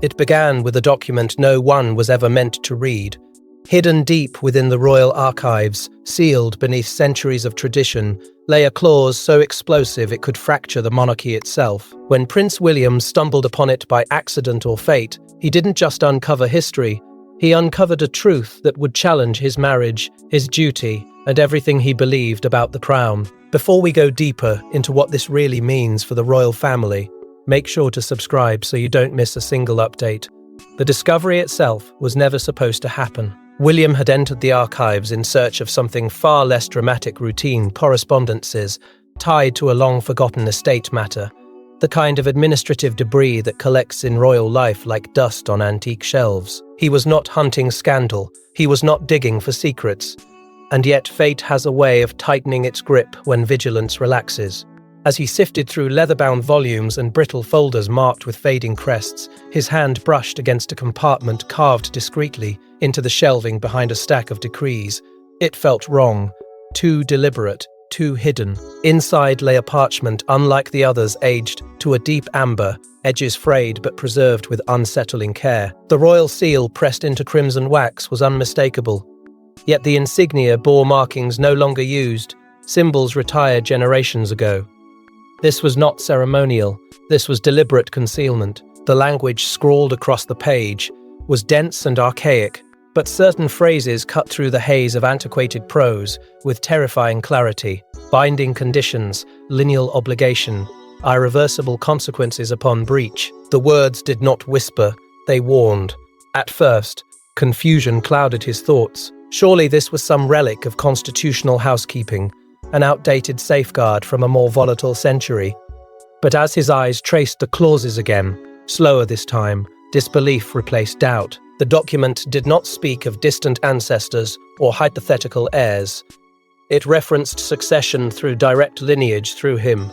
It began with a document no one was ever meant to read. Hidden deep within the royal archives, sealed beneath centuries of tradition, lay a clause so explosive it could fracture the monarchy itself. When Prince William stumbled upon it by accident or fate, he didn't just uncover history, he uncovered a truth that would challenge his marriage, his duty, and everything he believed about the crown. Before we go deeper into what this really means for the royal family, make sure to subscribe so you don't miss a single update. The discovery itself was never supposed to happen. William had entered the archives in search of something far less dramatic: routine correspondences tied to a long-forgotten estate matter, the kind of administrative debris that collects in royal life like dust on antique shelves. He was not hunting scandal, he was not digging for secrets, and yet fate has a way of tightening its grip when vigilance relaxes. As he sifted through leather-bound volumes and brittle folders marked with fading crests, his hand brushed against a compartment carved discreetly into the shelving behind a stack of decrees. It felt wrong, too deliberate, too hidden. Inside lay a parchment unlike the others, aged to a deep amber, edges frayed but preserved with unsettling care. The royal seal pressed into crimson wax was unmistakable, yet the insignia bore markings no longer used, symbols retired generations ago. This was not ceremonial, this was deliberate concealment. The language scrawled across the page was dense and archaic, but certain phrases cut through the haze of antiquated prose with terrifying clarity. Binding conditions, lineal obligation, irreversible consequences upon breach. The words did not whisper, they warned. At first, confusion clouded his thoughts. Surely this was some relic of constitutional housekeeping, an outdated safeguard from a more volatile century. But as his eyes traced the clauses again, slower this time, disbelief replaced doubt. The document did not speak of distant ancestors or hypothetical heirs. It referenced succession through direct lineage through him,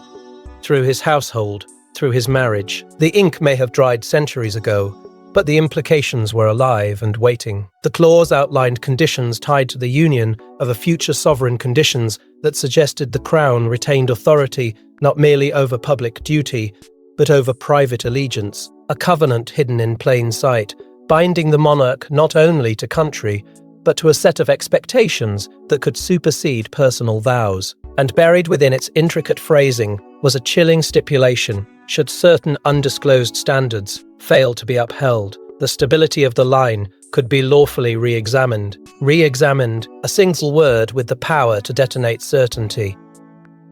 through his household, through his marriage. The ink may have dried centuries ago, but the implications were alive and waiting. The clause outlined conditions tied to the union of a future sovereign, conditions that suggested the crown retained authority not merely over public duty, but over private allegiance, a covenant hidden in plain sight, binding the monarch not only to country, but to a set of expectations that could supersede personal vows. And buried within its intricate phrasing was a chilling stipulation: should certain undisclosed standards fail to be upheld, the stability of the line could be lawfully re-examined. Re-examined, a single word with the power to detonate certainty.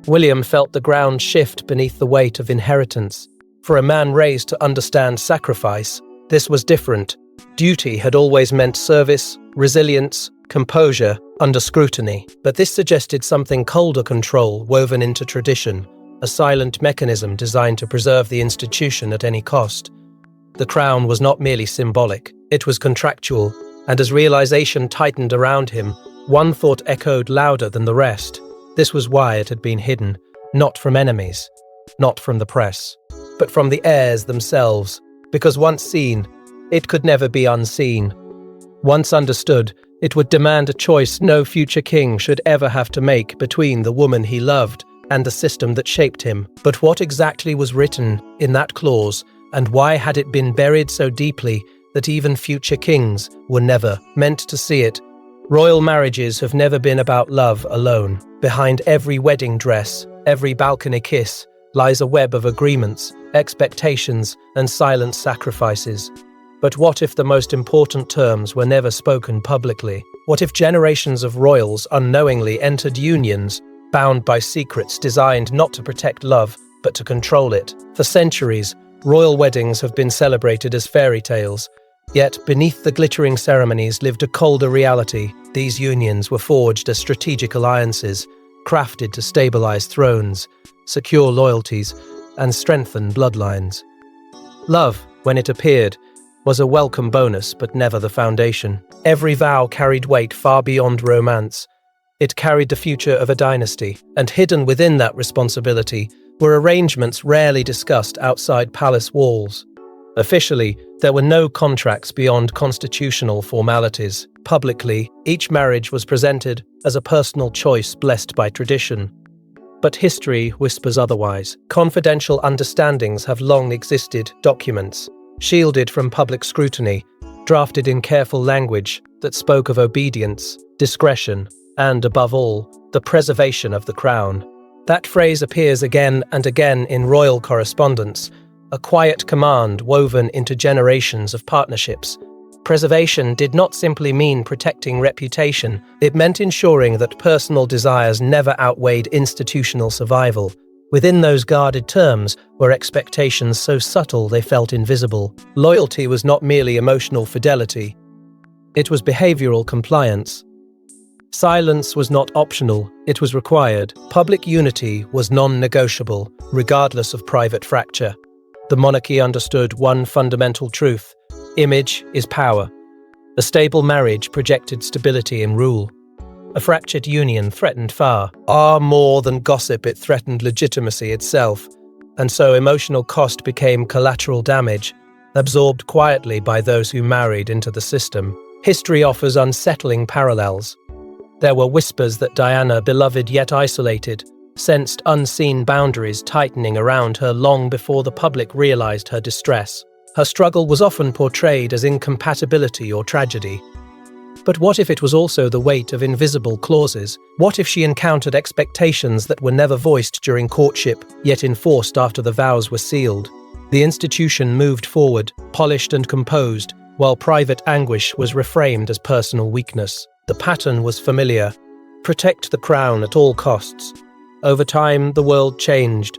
William felt the ground shift beneath the weight of inheritance. For a man raised to understand sacrifice, this was different. Duty had always meant service, resilience, composure under scrutiny. But this suggested something colder: control woven into tradition, a silent mechanism designed to preserve the institution at any cost. The crown was not merely symbolic, it was contractual, and as realization tightened around him, one thought echoed louder than the rest. This was why it had been hidden, not from enemies, not from the press, but from the heirs themselves, because once seen, it could never be unseen. Once understood, it would demand a choice no future king should ever have to make between the woman he loved and the system that shaped him. But what exactly was written in that clause, and why had it been buried so deeply that even future kings were never meant to see it? Royal marriages have never been about love alone. Behind every wedding dress, every balcony kiss, lies a web of agreements, expectations, and silent sacrifices. But what if the most important terms were never spoken publicly? What if generations of royals unknowingly entered unions, bound by secrets designed not to protect love, but to control it? For centuries, royal weddings have been celebrated as fairy tales. Yet, beneath the glittering ceremonies lived a colder reality. These unions were forged as strategic alliances, crafted to stabilize thrones, secure loyalties, and strengthen bloodlines. Love, when it appeared, was a welcome bonus, but never the foundation. Every vow carried weight far beyond romance. It carried the future of a dynasty, and hidden within that responsibility were arrangements rarely discussed outside palace walls. Officially, there were no contracts beyond constitutional formalities. Publicly, each marriage was presented as a personal choice blessed by tradition. But history whispers otherwise. Confidential understandings have long existed, documents, shielded from public scrutiny, drafted in careful language that spoke of obedience, discretion, and, above all, the preservation of the crown. That phrase appears again and again in royal correspondence, a quiet command woven into generations of partnerships. Preservation did not simply mean protecting reputation, it meant ensuring that personal desires never outweighed institutional survival. Within those guarded terms were expectations so subtle they felt invisible. Loyalty was not merely emotional fidelity, it was behavioral compliance. Silence was not optional, it was required. Public unity was non-negotiable, regardless of private fracture. The monarchy understood one fundamental truth: image is power. A stable marriage projected stability in rule. A fractured union threatened far more than gossip, it threatened legitimacy itself. And so emotional cost became collateral damage, absorbed quietly by those who married into the system. History offers unsettling parallels. There were whispers that Diana, beloved yet isolated, sensed unseen boundaries tightening around her long before the public realized her distress. Her struggle was often portrayed as incompatibility or tragedy. But what if it was also the weight of invisible clauses? What if she encountered expectations that were never voiced during courtship, yet enforced after the vows were sealed? The institution moved forward, polished and composed, while private anguish was reframed as personal weakness. The pattern was familiar: protect the crown at all costs. Over time, the world changed.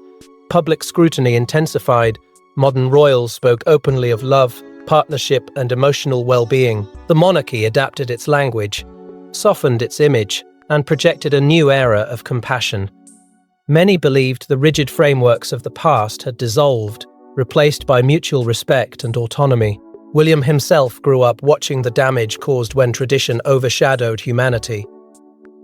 Public scrutiny intensified. Modern royals spoke openly of love, partnership, and emotional well-being. The monarchy adapted its language, softened its image, and projected a new era of compassion. Many believed the rigid frameworks of the past had dissolved, replaced by mutual respect and autonomy. William himself grew up watching the damage caused when tradition overshadowed humanity.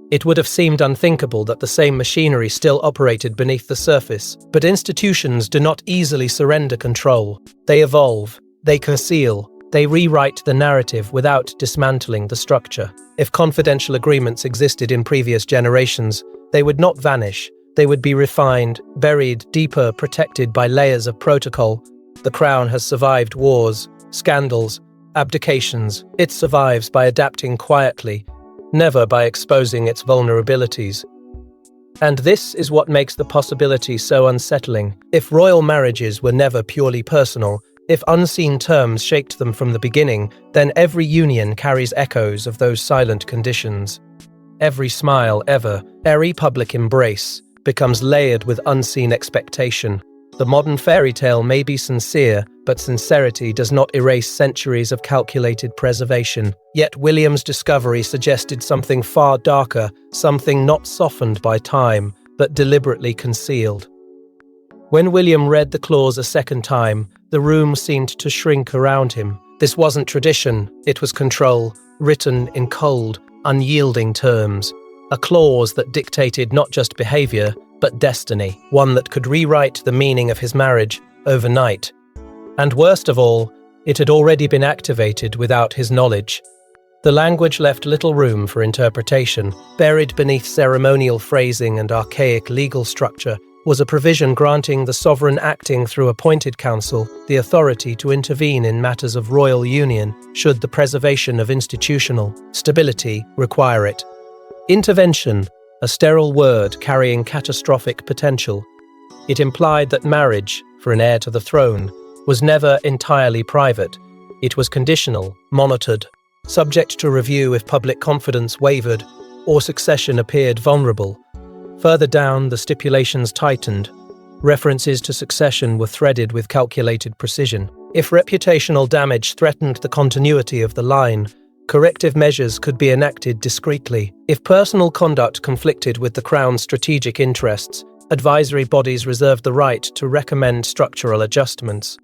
It would have seemed unthinkable that the same machinery still operated beneath the surface, but institutions do not easily surrender control. They evolve, they conceal, they rewrite the narrative without dismantling the structure. If confidential agreements existed in previous generations, they would not vanish. They would be refined, buried deeper, protected by layers of protocol. The crown has survived wars, scandals, abdications. It survives by adapting quietly, never by exposing its vulnerabilities. And this is what makes the possibility so unsettling. If royal marriages were never purely personal, if unseen terms shaped them from the beginning, then every union carries echoes of those silent conditions. Every smile, every public embrace, becomes layered with unseen expectation. The modern fairy tale may be sincere, but sincerity does not erase centuries of calculated preservation. Yet William's discovery suggested something far darker, something not softened by time, but deliberately concealed. When William read the clause a second time, the room seemed to shrink around him. This wasn't tradition, it was control, written in cold, unyielding terms. A clause that dictated not just behavior, but destiny, one that could rewrite the meaning of his marriage overnight. And worst of all, it had already been activated without his knowledge. The language left little room for interpretation. Buried beneath ceremonial phrasing and archaic legal structure was a provision granting the sovereign acting through appointed council the authority to intervene in matters of royal union should the preservation of institutional stability require it. Intervention, a sterile word carrying catastrophic potential. It implied that marriage, for an heir to the throne, was never entirely private. It was conditional, monitored, subject to review if public confidence wavered or succession appeared vulnerable. Further down, the stipulations tightened. References to succession were threaded with calculated precision. If reputational damage threatened the continuity of the line, corrective measures could be enacted discreetly. If personal conduct conflicted with the Crown's strategic interests, advisory bodies reserved the right to recommend structural adjustments.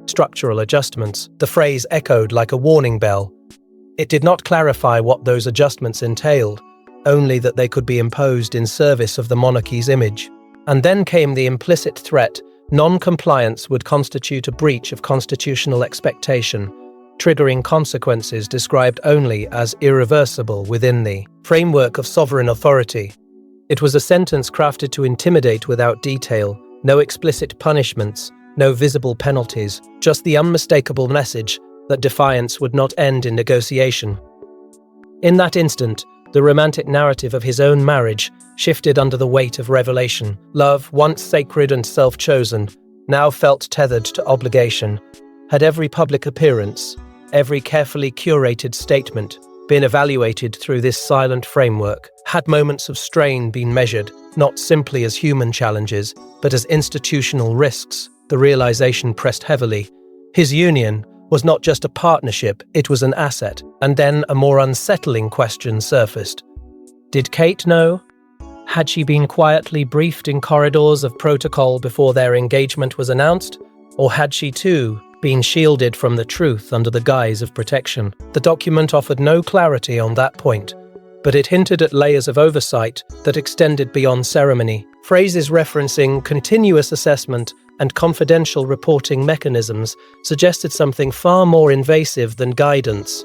The phrase echoed like a warning bell. It did not clarify what those adjustments entailed, only that they could be imposed in service of the monarchy's image. And then came the implicit threat: non-compliance would constitute a breach of constitutional expectation, triggering consequences described only as irreversible within the framework of sovereign authority. It was a sentence crafted to intimidate without detail, no explicit punishments, no visible penalties, just the unmistakable message that defiance would not end in negotiation. In that instant, the romantic narrative of his own marriage shifted under the weight of revelation. Love, once sacred and self-chosen, now felt tethered to obligation. Had every public appearance, every carefully curated statement been evaluated through this silent framework? Had moments of strain been measured, not simply as human challenges, but as institutional risks? The realization pressed heavily. His union was not just a partnership, it was an asset. And then a more unsettling question surfaced. Did Kate know? Had she been quietly briefed in corridors of protocol before their engagement was announced? Or had she too been shielded from the truth under the guise of protection? The document offered no clarity on that point, but it hinted at layers of oversight that extended beyond ceremony. Phrases referencing continuous assessment and confidential reporting mechanisms suggested something far more invasive than guidance.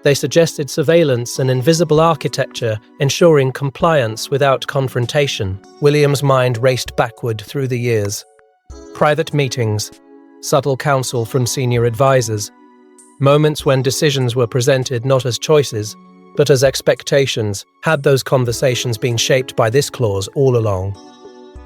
They suggested surveillance and invisible architecture, ensuring compliance without confrontation. William's mind raced backward through the years. Private meetings, subtle counsel from senior advisors, moments when decisions were presented not as choices, but as expectations. Had those conversations been shaped by this clause all along?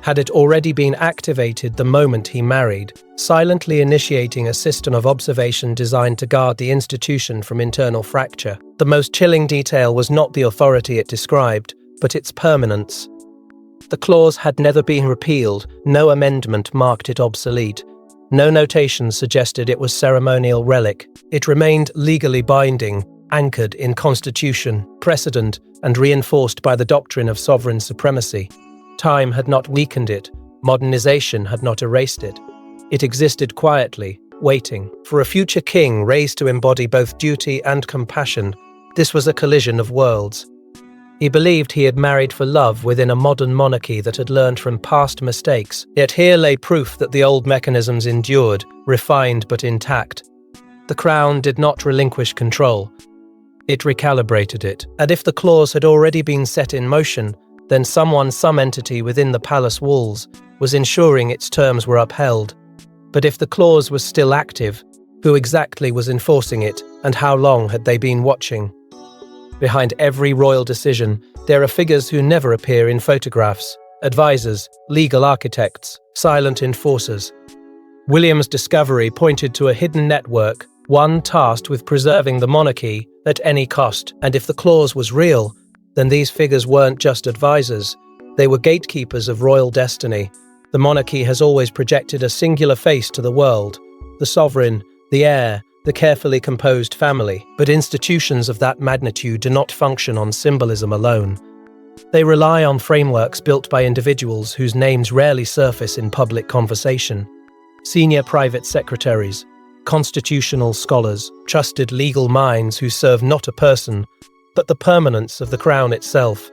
Had it already been activated the moment he married, silently initiating a system of observation designed to guard the institution from internal fracture? The most chilling detail was not the authority it described, but its permanence. The clause had never been repealed, no amendment marked it obsolete. No notation suggested it was ceremonial relic. It remained legally binding, anchored in constitution, precedent, and reinforced by the doctrine of sovereign supremacy. Time had not weakened it, modernization had not erased it. It existed quietly, waiting for a future king raised to embody both duty and compassion. This was a collision of worlds. He believed he had married for love within a modern monarchy that had learned from past mistakes, yet here lay proof that the old mechanisms endured, refined but intact. The crown did not relinquish control. It recalibrated it, and if the clause had already been set in motion, then some entity within the palace walls was ensuring its terms were upheld. But if the clause was still active, who exactly was enforcing it, and how long had they been watching? Behind every royal decision, there are figures who never appear in photographs: advisors, legal architects, silent enforcers. William's discovery pointed to a hidden network, one tasked with preserving the monarchy at any cost. And if the clause was real, then these figures weren't just advisors, they were gatekeepers of royal destiny. The monarchy has always projected a singular face to the world: the sovereign, the heir, the carefully composed family. But institutions of that magnitude do not function on symbolism alone. They rely on frameworks built by individuals whose names rarely surface in public conversation. Senior private secretaries, constitutional scholars, trusted legal minds who serve not a person, but the permanence of the crown itself.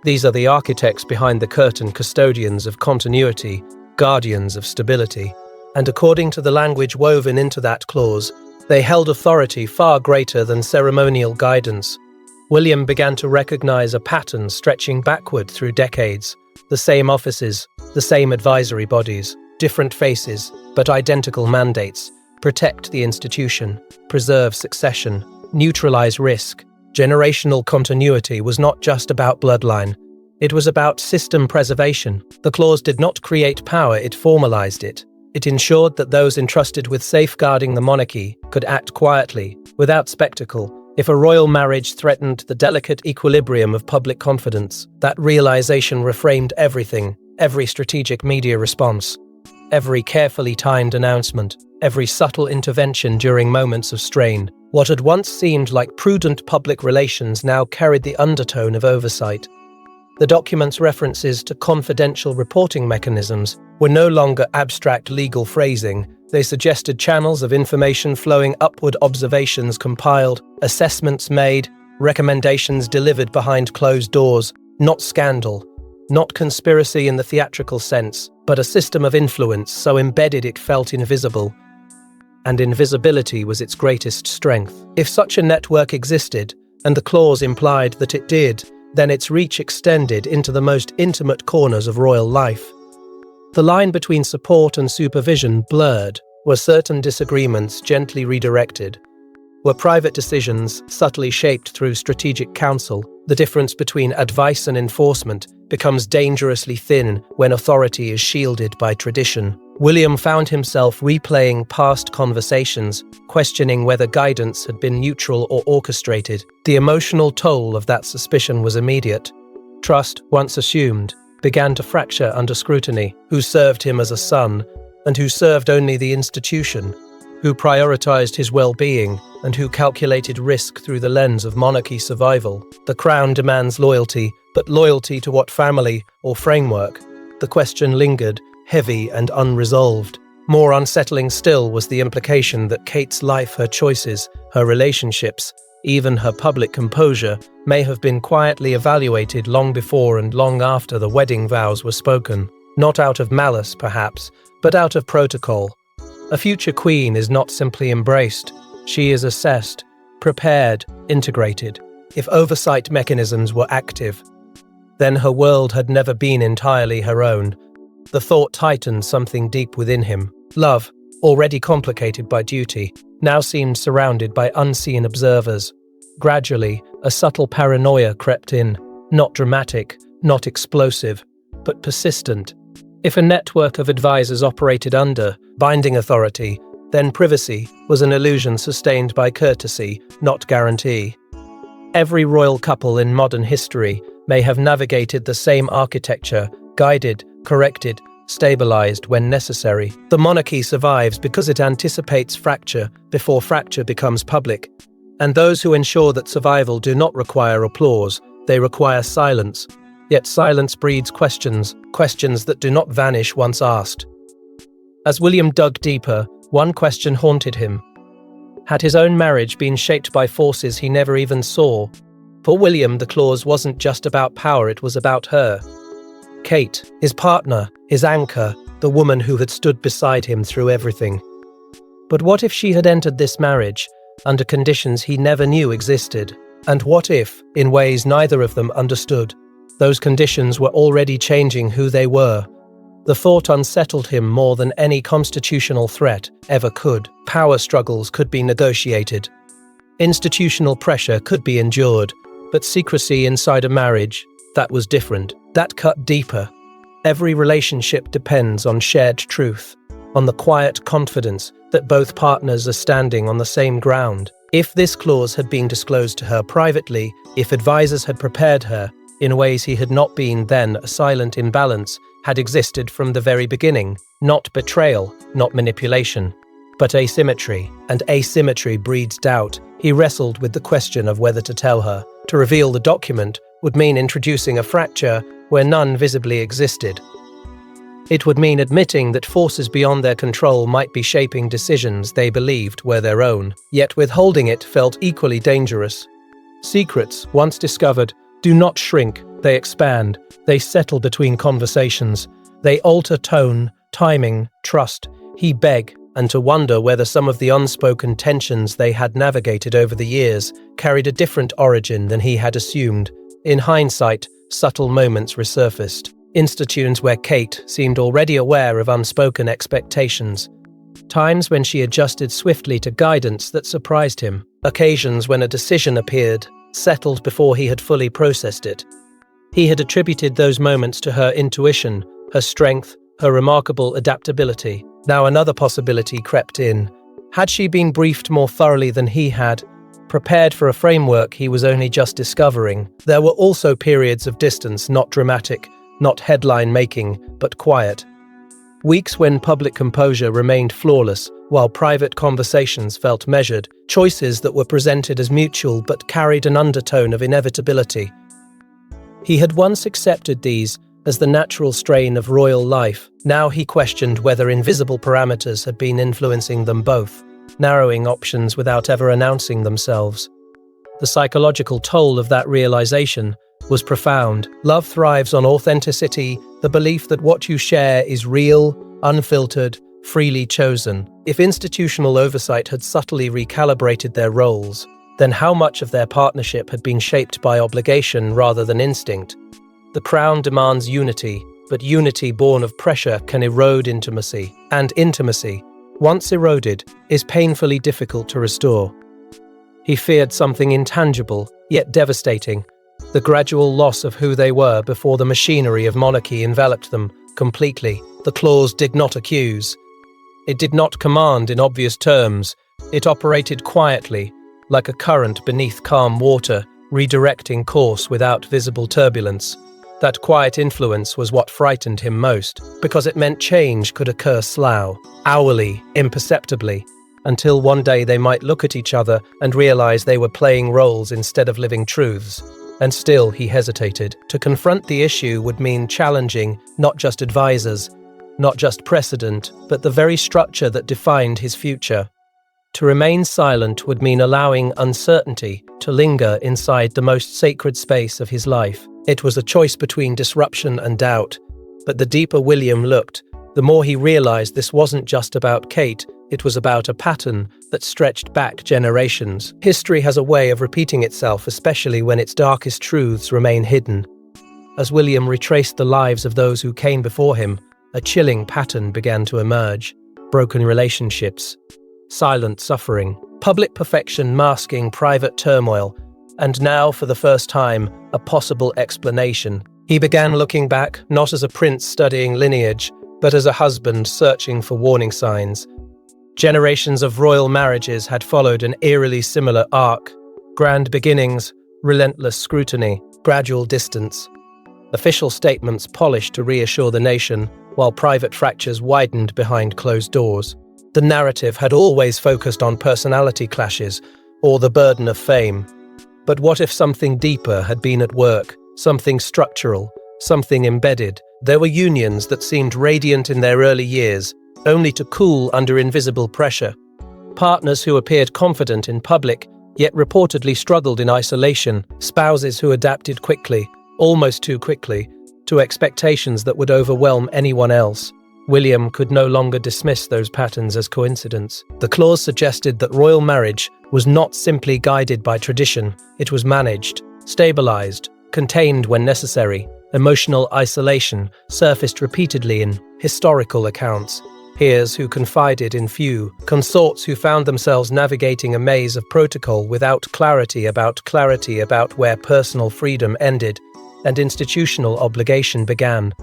These are the architects behind the curtain, custodians of continuity, guardians of stability. And according to the language woven into that clause, they held authority far greater than ceremonial guidance. William began to recognize a pattern stretching backward through decades. The same offices, the same advisory bodies, different faces, but identical mandates: protect the institution, preserve succession, neutralize risk. Generational continuity was not just about bloodline. It was about system preservation. The clause did not create power, it formalized it. It ensured that those entrusted with safeguarding the monarchy could act quietly, without spectacle, if a royal marriage threatened the delicate equilibrium of public confidence. That realization reframed everything: every strategic media response, every carefully timed announcement, every subtle intervention during moments of strain. What had once seemed like prudent public relations now carried the undertone of oversight. The document's references to confidential reporting mechanisms were no longer abstract legal phrasing. They suggested channels of information flowing upward, observations compiled, assessments made, recommendations delivered behind closed doors. Not scandal, not conspiracy in the theatrical sense, but a system of influence so embedded it felt invisible. And invisibility was its greatest strength. If such a network existed, and the clause implied that it did, then its reach extended into the most intimate corners of royal life. The line between support and supervision blurred. Were certain disagreements gently redirected? Were private decisions subtly shaped through strategic counsel? The difference between advice and enforcement becomes dangerously thin when authority is shielded by tradition. William found himself replaying past conversations, questioning whether guidance had been neutral or orchestrated. The emotional toll of that suspicion was immediate. Trust, once assumed, began to fracture under scrutiny. Who served him as a son, and who served only the institution? Who prioritized his well-being, and who calculated risk through the lens of monarchy survival? The crown demands loyalty, but loyalty to what family or framework? The question lingered, heavy and unresolved. More unsettling still was the implication that Kate's life, her choices, her relationships, even her public composure, may have been quietly evaluated long before and long after the wedding vows were spoken. Not out of malice, perhaps, but out of protocol. A future queen is not simply embraced. She is assessed, prepared, integrated. If oversight mechanisms were active, then her world had never been entirely her own. The thought tightened something deep within him. Love, already complicated by duty, now seemed surrounded by unseen observers. Gradually, a subtle paranoia crept in, not dramatic, not explosive, but persistent. If a network of advisors operated under binding authority, then privacy was an illusion sustained by courtesy, not guarantee. Every royal couple in modern history may have navigated the same architecture, guided, corrected, stabilized when necessary. The monarchy survives because it anticipates fracture before fracture becomes public. And those who ensure that survival do not require applause, they require silence. Yet silence breeds questions that do not vanish once asked. As William dug deeper, one question haunted him. Had his own marriage been shaped by forces he never even saw? For William, the clause wasn't just about power, it was about her. Kate, his partner, his anchor, the woman who had stood beside him through everything. But what if she had entered this marriage under conditions he never knew existed? And what if, in ways neither of them understood, those conditions were already changing who they were? The thought unsettled him more than any constitutional threat ever could. Power struggles could be negotiated. Institutional pressure could be endured. But secrecy inside a marriage, that was different. That cut deeper. Every relationship depends on shared truth, on the quiet confidence that both partners are standing on the same ground. If this clause had been disclosed to her privately, if advisors had prepared her, in ways he had not been, then a silent imbalance had existed from the very beginning. Not betrayal, not manipulation, but asymmetry. And asymmetry breeds doubt. He wrestled with the question of whether to tell her. To reveal the document would mean introducing a fracture where none visibly existed. It would mean admitting that forces beyond their control might be shaping decisions they believed were their own. Yet withholding it felt equally dangerous. Secrets, once discovered, do not shrink, they expand. They settle between conversations. They alter tone, timing, trust. He begged, and to wonder whether some of the unspoken tensions they had navigated over the years carried a different origin than he had assumed. In hindsight, subtle moments resurfaced. Instances where Kate seemed already aware of unspoken expectations. Times when she adjusted swiftly to guidance that surprised him. Occasions when a decision appeared, settled before he had fully processed it. He had attributed those moments to her intuition, her strength, her remarkable adaptability. Now another possibility crept in. Had she been briefed more thoroughly than he had, prepared for a framework he was only just discovering? There were also periods of distance, not dramatic, not headline-making, but quiet. Weeks when public composure remained flawless, while private conversations felt measured, choices that were presented as mutual but carried an undertone of inevitability. He had once accepted these as the natural strain of royal life. Now he questioned whether invisible parameters had been influencing them both, narrowing options without ever announcing themselves. The psychological toll of that realization was profound. Love thrives on authenticity, the belief that what you share is real, unfiltered, freely chosen. If institutional oversight had subtly recalibrated their roles, then how much of their partnership had been shaped by obligation rather than instinct? The crown demands unity, but unity born of pressure can erode intimacy, and intimacy, once eroded, is painfully difficult to restore. He feared something intangible, yet devastating, the gradual loss of who they were before the machinery of monarchy enveloped them completely. The clause did not accuse. It did not command in obvious terms. It operated quietly, like a current beneath calm water, redirecting course without visible turbulence. That quiet influence was what frightened him most, because it meant change could occur slow, hourly, imperceptibly, until one day they might look at each other and realize they were playing roles instead of living truths. And still he hesitated. To confront the issue would mean challenging not just advisors, not just precedent, but the very structure that defined his future. To remain silent would mean allowing uncertainty to linger inside the most sacred space of his life. It was a choice between disruption and doubt, but the deeper William looked, the more he realized this wasn't just about Kate, it was about a pattern that stretched back generations. History has a way of repeating itself, especially when its darkest truths remain hidden. As William retraced the lives of those who came before him, a chilling pattern began to emerge. Broken relationships, silent suffering, public perfection masking private turmoil, and now, for the first time, a possible explanation. He began looking back, not as a prince studying lineage, but as a husband searching for warning signs. Generations of royal marriages had followed an eerily similar arc. Grand beginnings, relentless scrutiny, gradual distance. Official statements polished to reassure the nation, while private fractures widened behind closed doors. The narrative had always focused on personality clashes or the burden of fame. But what if something deeper had been at work, something structural, something embedded? There were unions that seemed radiant in their early years, only to cool under invisible pressure. Partners who appeared confident in public, yet reportedly struggled in isolation. Spouses who adapted quickly, almost too quickly, to expectations that would overwhelm anyone else. William could no longer dismiss those patterns as coincidence. The clause suggested that royal marriage was not simply guided by tradition, it was managed, stabilized, contained when necessary. Emotional isolation surfaced repeatedly in historical accounts. Peers who confided in few, consorts who found themselves navigating a maze of protocol without clarity about where personal freedom ended and institutional obligation began.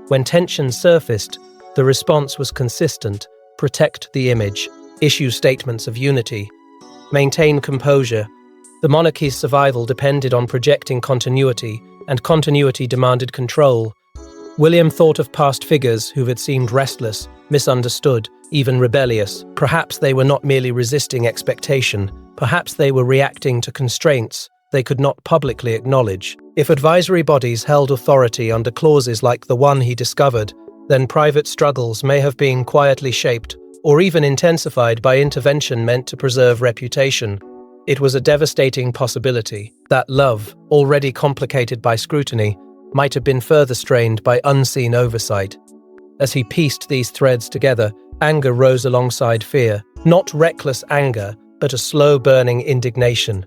When tension surfaced, the response was consistent: protect the image, issue statements of unity, maintain composure. The monarchy's survival depended on projecting continuity, and continuity demanded control. William thought of past figures who had seemed restless, misunderstood, even rebellious. Perhaps they were not merely resisting expectation, perhaps they were reacting to constraints they could not publicly acknowledge. If advisory bodies held authority under clauses like the one he discovered, then private struggles may have been quietly shaped or even intensified by intervention meant to preserve reputation. It was a devastating possibility that love, already complicated by scrutiny, might have been further strained by unseen oversight. As he pieced these threads together, anger rose alongside fear, not reckless anger, but a slow-burning indignation.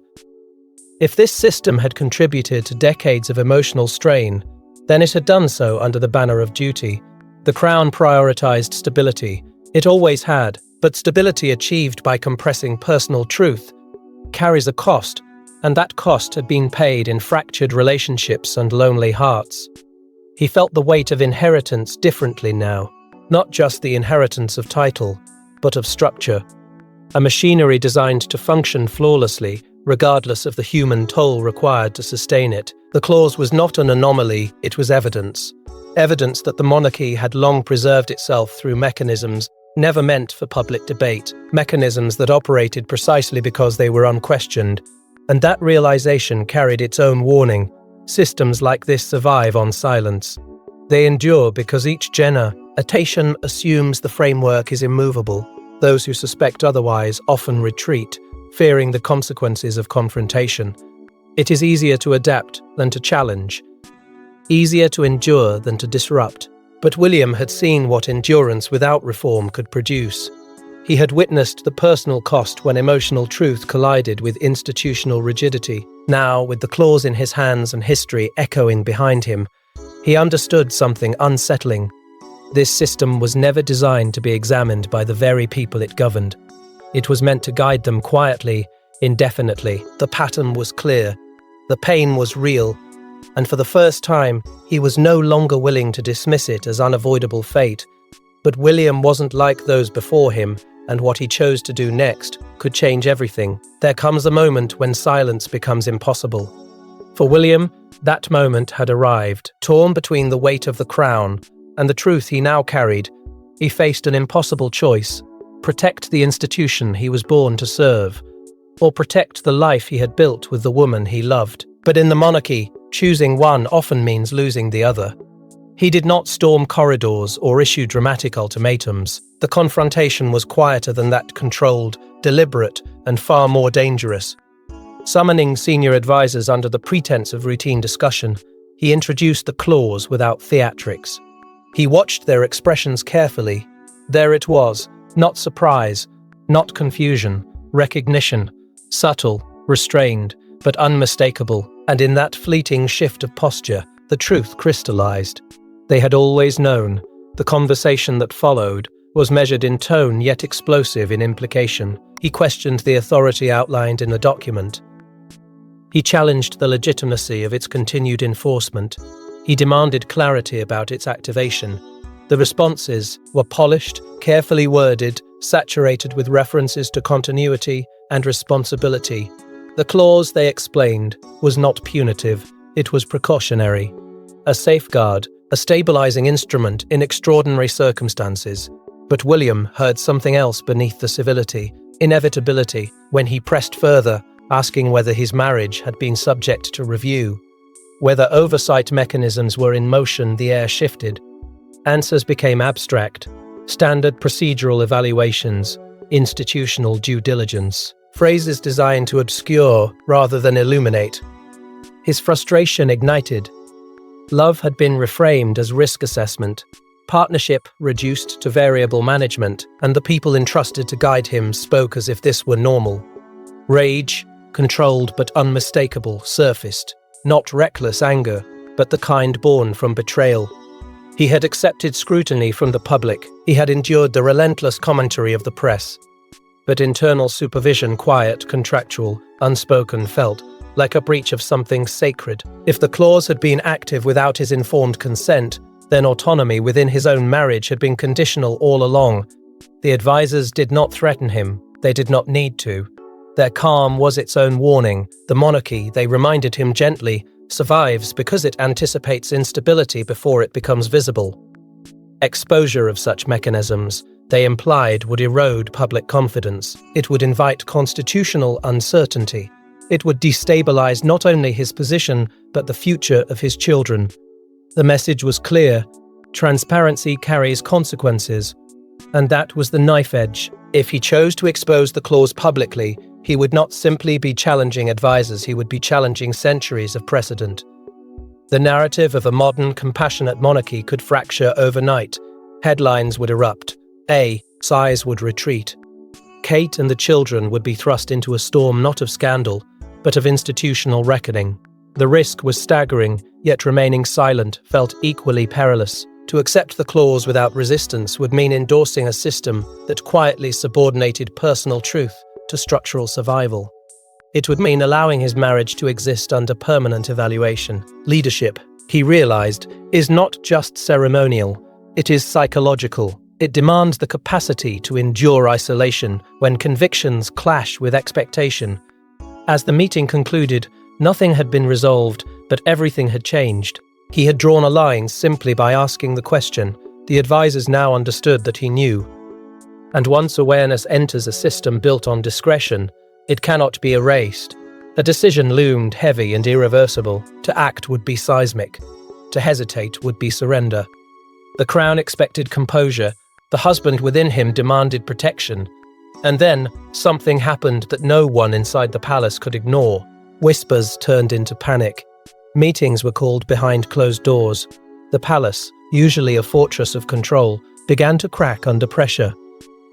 If this system had contributed to decades of emotional strain, then it had done so under the banner of duty. The Crown prioritized stability. It always had, but stability achieved by compressing personal truth carries a cost, and that cost had been paid in fractured relationships and lonely hearts. He felt the weight of inheritance differently now, not just the inheritance of title, but of structure. A machinery designed to function flawlessly, regardless of the human toll required to sustain it. The clause was not an anomaly, it was evidence. Evidence that the monarchy had long preserved itself through mechanisms never meant for public debate, mechanisms that operated precisely because they were unquestioned. And that realization carried its own warning. Systems like this survive on silence. They endure because each generation assumes the framework is immovable. Those who suspect otherwise often retreat, fearing the consequences of confrontation. It is easier to adapt than to challenge, easier to endure than to disrupt. But William had seen what endurance without reform could produce. He had witnessed the personal cost when emotional truth collided with institutional rigidity. Now, with the clause in his hands and history echoing behind him, He understood something unsettling. This system was never designed to be examined by the very people it governed. It was meant to guide them quietly, indefinitely. The pattern was clear. The pain was real. And for the first time, he was no longer willing to dismiss it as unavoidable fate. But William wasn't like those before him, and what he chose to do next could change everything. There comes a moment when silence becomes impossible. For William, that moment had arrived. Torn between the weight of the crown and the truth he now carried, he faced an impossible choice: protect the institution he was born to serve, or protect the life he had built with the woman he loved. But in the monarchy, choosing one often means losing the other. He did not storm corridors or issue dramatic ultimatums. The confrontation was quieter than that, controlled, deliberate, and far more dangerous. Summoning senior advisors under the pretense of routine discussion, he introduced the clause without theatrics. He watched their expressions carefully. There it was, not surprise, not confusion, recognition, subtle, restrained, but unmistakable. And in that fleeting shift of posture, the truth crystallized. They had always known. The conversation that followed was measured in tone yet explosive in implication. He questioned the authority outlined in the document. He challenged the legitimacy of its continued enforcement. He demanded clarity about its activation. The responses were polished, carefully worded, saturated with references to continuity and responsibility. The clause, they explained, was not punitive, it was precautionary. A safeguard, a stabilizing instrument in extraordinary circumstances. But William heard something else beneath the civility, inevitability, when he pressed further, asking whether his marriage had been subject to review. Whether oversight mechanisms were in motion, the air shifted. Answers became abstract. Standard procedural evaluations, institutional due diligence. Phrases designed to obscure rather than illuminate. His frustration ignited. Love had been reframed as risk assessment, partnership reduced to variable management, and the people entrusted to guide him spoke as if this were normal. Rage, controlled but unmistakable, surfaced. Not reckless anger, but the kind born from betrayal. He had accepted scrutiny from the public. He had endured the relentless commentary of the press. But internal supervision, quiet, contractual, unspoken, felt like a breach of something sacred. If the clause had been active without his informed consent, then autonomy within his own marriage had been conditional all along. The advisors did not threaten him. They did not need to. Their calm was its own warning. The monarchy, they reminded him gently, survives because it anticipates instability before it becomes visible. Exposure of such mechanisms, they implied, would erode public confidence. It would invite constitutional uncertainty. It would destabilize not only his position, but the future of his children. The message was clear. Transparency carries consequences. And that was the knife edge. If he chose to expose the clause publicly, he would not simply be challenging advisors, he would be challenging centuries of precedent. The narrative of a modern, compassionate monarchy could fracture overnight. Headlines would erupt. Size would retreat. Kate and the children would be thrust into a storm not of scandal, but of institutional reckoning. The risk was staggering, yet remaining silent felt equally perilous. To accept the clause without resistance would mean endorsing a system that quietly subordinated personal truth to structural survival. It would mean allowing his marriage to exist under permanent evaluation. Leadership, he realized, is not just ceremonial, it is psychological. It demands the capacity to endure isolation when convictions clash with expectation. As the meeting concluded, nothing had been resolved, but everything had changed. He had drawn a line simply by asking the question. The advisors now understood that he knew. And once awareness enters a system built on discretion, it cannot be erased. A decision loomed heavy and irreversible. To act would be seismic. To hesitate would be surrender. The crown expected composure. The husband within him demanded protection. And then, something happened that no one inside the palace could ignore. Whispers turned into panic. Meetings were called behind closed doors. The palace, usually a fortress of control, began to crack under pressure.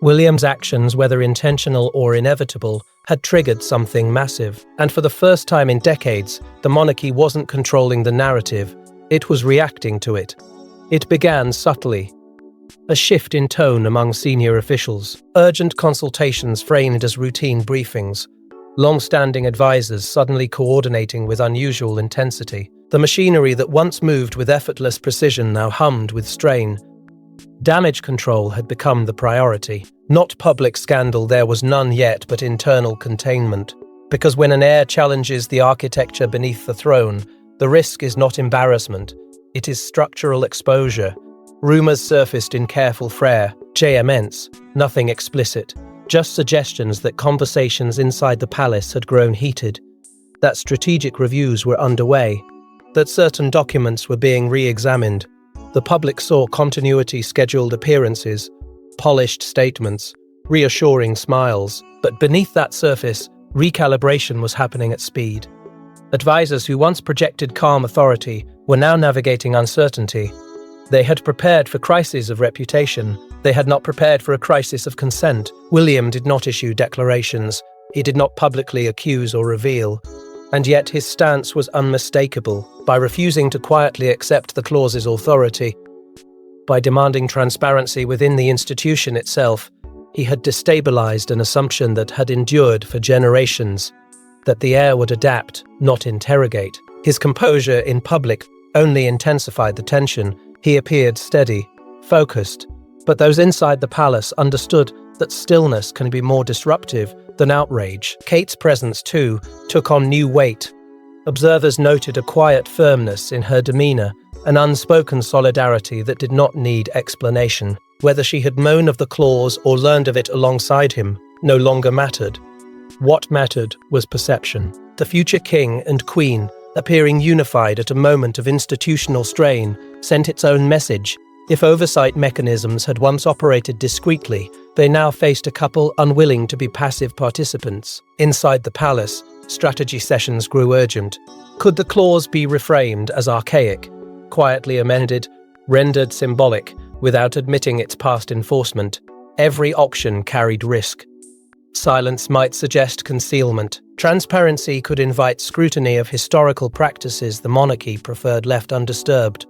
William's actions, whether intentional or inevitable, had triggered something massive. And for the first time in decades, the monarchy wasn't controlling the narrative, It was reacting to it. It began subtly. A shift in tone among senior officials, urgent consultations framed as routine briefings, long-standing advisors suddenly coordinating with unusual intensity. The machinery that once moved with effortless precision now hummed with strain. Damage control had become the priority. Not public scandal, there was none yet, but internal containment. Because when an heir challenges the architecture beneath the throne, the risk is not embarrassment, it is structural exposure. Rumours surfaced in careful flair, immense, nothing explicit, just suggestions that conversations inside the palace had grown heated, that strategic reviews were underway, that certain documents were being re-examined. The public saw continuity, scheduled appearances, polished statements, reassuring smiles, but beneath that surface, recalibration was happening at speed. Advisors who once projected calm authority were now navigating uncertainty. They had prepared for crises of reputation. They had not prepared for a crisis of consent. William did not issue declarations. He did not publicly accuse or reveal. And yet his stance was unmistakable. By refusing to quietly accept the clause's authority, by demanding transparency within the institution itself, he had destabilized an assumption that had endured for generations, that the heir would adapt, not interrogate. His composure in public only intensified the tension. He appeared steady, focused, but those inside the palace understood that stillness can be more disruptive than outrage. Kate's presence, too, took on new weight. Observers noted a quiet firmness in her demeanor, an unspoken solidarity that did not need explanation. Whether she had known of the clause or learned of it alongside him no longer mattered. What mattered was perception. The future king and queen, appearing unified at a moment of institutional strain, sent its own message. If oversight mechanisms had once operated discreetly, they now faced a couple unwilling to be passive participants. Inside the palace, strategy sessions grew urgent. Could the clause be reframed as archaic, quietly amended, rendered symbolic, without admitting its past enforcement? Every option carried risk. Silence might suggest concealment. Transparency could invite scrutiny of historical practices the monarchy preferred left undisturbed.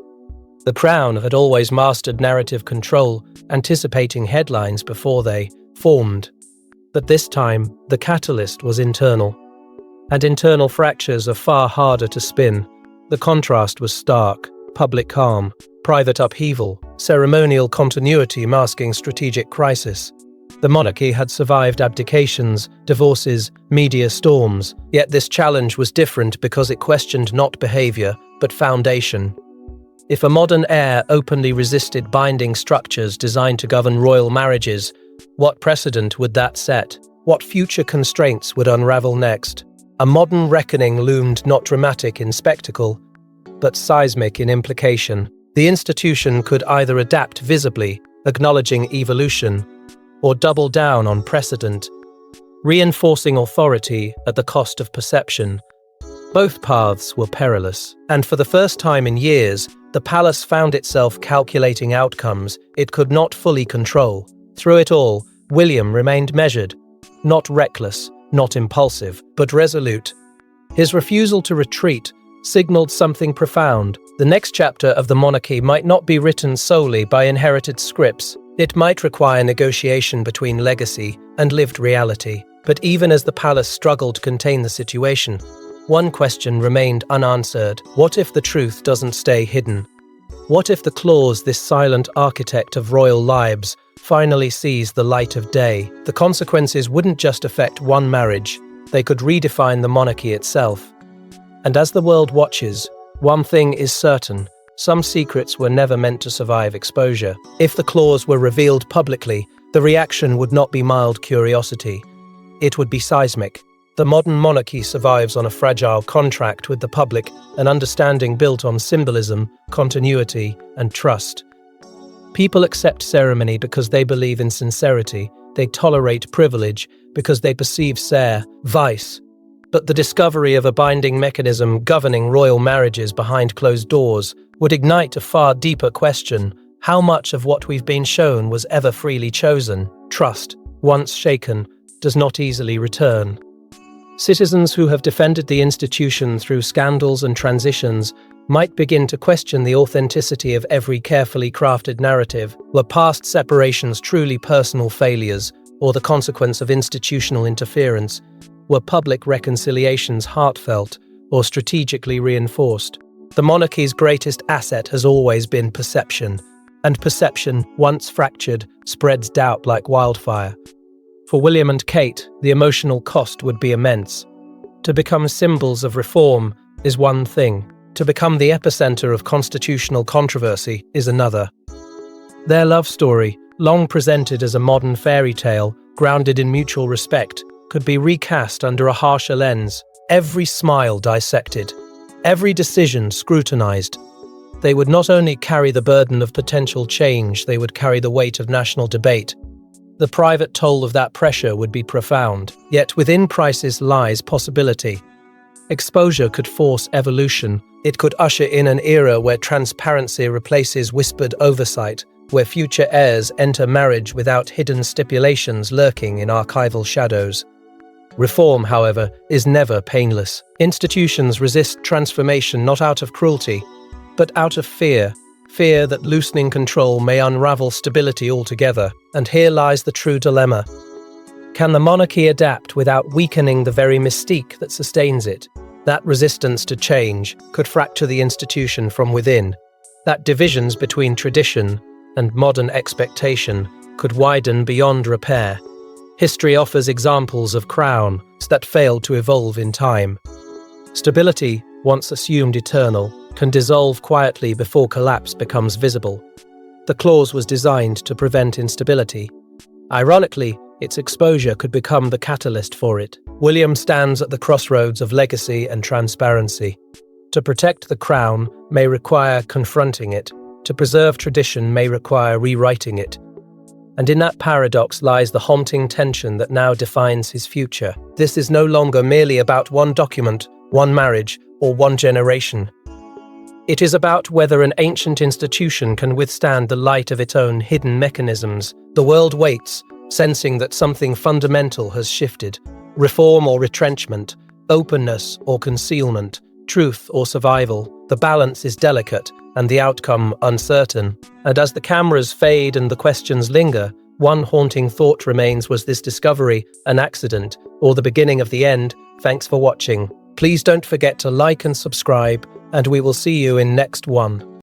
The Crown had always mastered narrative control, anticipating headlines before they formed. But this time, the catalyst was internal. And internal fractures are far harder to spin. The contrast was stark: public calm, private upheaval, ceremonial continuity masking strategic crisis. The monarchy had survived abdications, divorces, media storms, yet this challenge was different because it questioned not behavior, but foundation. If a modern heir openly resisted binding structures designed to govern royal marriages, what precedent would that set? What future constraints would unravel next? A modern reckoning loomed, not dramatic in spectacle, but seismic in implication. The institution could either adapt visibly, acknowledging evolution, or double down on precedent, reinforcing authority at the cost of perception. Both paths were perilous, and for the first time in years, the palace found itself calculating outcomes it could not fully control. Through it all, William remained measured, not reckless, not impulsive, but resolute. His refusal to retreat signaled something profound. The next chapter of the monarchy might not be written solely by inherited scripts. It might require negotiation between legacy and lived reality. But even as the palace struggled to contain the situation, one question remained unanswered. What if the truth doesn't stay hidden? What if the clause, this silent architect of royal lives, finally sees the light of day? The consequences wouldn't just affect one marriage, they could redefine the monarchy itself. And as the world watches, one thing is certain: some secrets were never meant to survive exposure. If the clause were revealed publicly, the reaction would not be mild curiosity. It would be seismic. The modern monarchy survives on a fragile contract with the public, an understanding built on symbolism, continuity, and trust. People accept ceremony because they believe in sincerity. They tolerate privilege because they perceive vice. But the discovery of a binding mechanism governing royal marriages behind closed doors would ignite a far deeper question: how much of what we've been shown was ever freely chosen? Trust, once shaken, does not easily return. Citizens who have defended the institution through scandals and transitions might begin to question the authenticity of every carefully crafted narrative. Were past separations truly personal failures, or the consequence of institutional interference? Were public reconciliations heartfelt, or strategically reinforced? The monarchy's greatest asset has always been perception, and perception, once fractured, spreads doubt like wildfire. For William and Kate, the emotional cost would be immense. To become symbols of reform is one thing. To become the epicenter of constitutional controversy is another. Their love story, long presented as a modern fairy tale, grounded in mutual respect, could be recast under a harsher lens, every smile dissected, every decision scrutinized. They would not only carry the burden of potential change, they would carry the weight of national debate. The private toll of that pressure would be profound, yet within crisis lies possibility. Exposure could force evolution. It could usher in an era where transparency replaces whispered oversight, where future heirs enter marriage without hidden stipulations lurking in archival shadows. Reform, however, is never painless. Institutions resist transformation not out of cruelty, but out of fear that loosening control may unravel stability altogether. And here lies the true dilemma. Can the monarchy adapt without weakening the very mystique that sustains it? That resistance to change could fracture the institution from within. That divisions between tradition and modern expectation could widen beyond repair. History offers examples of crowns that failed to evolve in time. Stability, once assumed eternal, can dissolve quietly before collapse becomes visible. The clause was designed to prevent instability. Ironically, its exposure could become the catalyst for it. William stands at the crossroads of legacy and transparency. To protect the crown may require confronting it. To preserve tradition may require rewriting it. And in that paradox lies the haunting tension that now defines his future. This is no longer merely about one document, one marriage, or one generation. It is about whether an ancient institution can withstand the light of its own hidden mechanisms. The world waits, sensing that something fundamental has shifted. Reform or retrenchment, openness or concealment, truth or survival. The balance is delicate and the outcome uncertain. And as the cameras fade and the questions linger, one haunting thought remains: was this discovery an accident or the beginning of the end? Thanks for watching. Please don't forget to like and subscribe, and we will see you in next one.